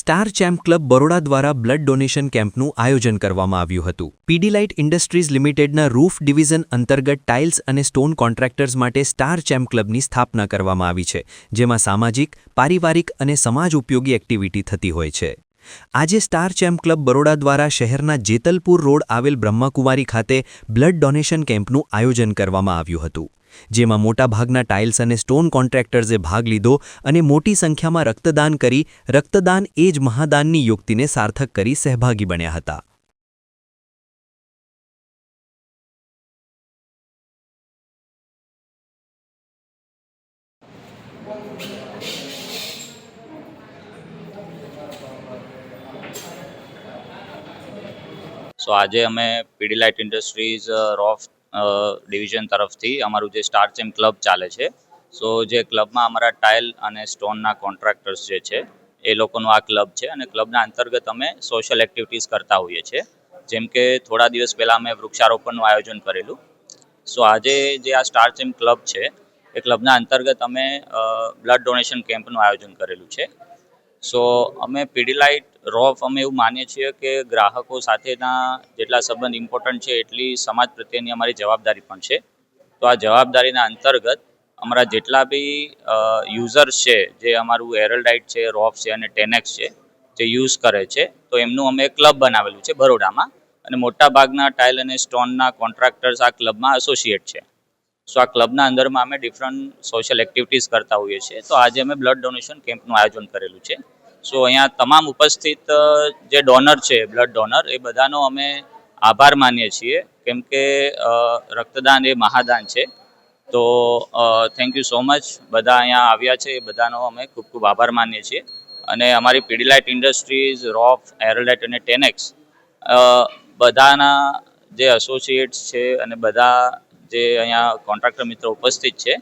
Star champ club Baroda દ્વારા blood donation કેમ્પનું આયોજન કરવામાં આવ્યું હતું. પીડીલાઇટ ઇન્ડસ્ટ્રીઝ લિમિટેડના રૂફ ડિવિઝન અંતર્ગત ટાઇલ્સ અને સ્ટોન કોન્ટ્રાક્ટર્સ માટે સ્ટાર ચેમ્પ ક્લબની સ્થાપના કરવામાં આવી છે, જેમાં સામાજિક, પારિવારિક અને સમાજ ઉપયોગી એક્ટિવિટી થતી હોય છે. આજે સ્ટાર ચેમ્પ ક્લબ બરોડા દ્વારા શહેરના જેતલપુર રોડ આવેલ બ્રહ્માકુમારી ખાતે બ્લડ ડોનેશન કેમ્પનું આયોજન કરવામાં આવ્યું હતું, જેમાં મોટાભાગના ટાઇલ્સ અને સ્ટોન કોન્ટ્રાક્ટર્સે ભાગ લીધો અને મોટી સંખ્યામાં રક્તદાન કરી રક્તદાન એ જ મહાદાનની યુક્તિને સાર્થક કરી સહભાગી બન્યા હતા. સો આજે અમે પીડીલાઇટ ઇન્ડસ્ટ્રીઝ રોફ ડિવિઝન તરફથી અમારું જે સ્ટાર ચેમ્પ ક્લબ ચાલે છે, સો જે ક્લબમાં અમારા ટાઇલ અને સ્ટોનના કોન્ટ્રાક્ટર્સ જે છે એ લોકોનું આ ક્લબ છે અને ક્લબના અંતર્ગત અમે સોશિયલ એક્ટિવિટીઝ કરતા હોઈએ છીએ. જેમ કે થોડા દિવસ પહેલાં અમે વૃક્ષારોપણનું આયોજન કરેલું. સો આજે જે આ સ્ટાર ચેમ્પ ક્લબ છે એ ક્લબના અંતર્ગત અમે બ્લડ ડોનેશન કેમ્પનું આયોજન કરેલું છે. સો અમે પીડીલાઇટ રોફ અમે એવું માનીએ છીએ કે ગ્રાહકો સાથેના જેટલા સંબંધ ઇમ્પોર્ટન્ટ છે એટલી સમાજ પ્રત્યેની અમારી જવાબદારી પણ છે. તો આ જવાબદારીના અંતર્ગત અમારા જેટલા બી યુઝર્સ છે, જે અમારું એરલડાઇટ છે, રોફ છે અને ટેનેક્સ છે, જે યુઝ કરે છે, તો એમનું અમે ક્લબ બનાવેલું છે બરોડામાં અને મોટાભાગના ટાઇલ અને સ્ટોનના કોન્ટ્રાક્ટર્સ આ ક્લબમાં એસોસિએટ છે. સો આ ક્લબના અંદરમાં અમે ડિફરન્ટ સોશિયલ એક્ટિવિટીઝ કરતા હોઈએ છીએ. તો આજે અમે બ્લડ ડોનેશન કેમ્પનું આયોજન કરેલું છે. સો અહીંયા તમામ ઉપસ્થિત જે ડોનર છે, બ્લડ ડોનર, એ બધાનો અમે આભાર માનીએ છીએ, કેમ કે રક્તદાન એ મહાદાન છે. તો થેન્ક યુ સો મચ. બધા અહીંયા આવ્યા છે એ બધાનો અમે ખૂબ ખૂબ આભાર માનીએ છીએ. અને અમારી પીડીલાઇટ ઇન્ડસ્ટ્રીઝ, રોફ, એરલડાઇટ અને ટેનેક્સ બધાના જે એસોસિએટ્સ છે અને બધા જે અહીંયા કોન્ટ્રાક્ટર મિત્રો ઉપસ્થિત છે,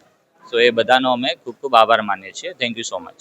તો એ બધાનો અમે ખૂબ ખૂબ આભાર માનીએ છીએ. Thank you so much.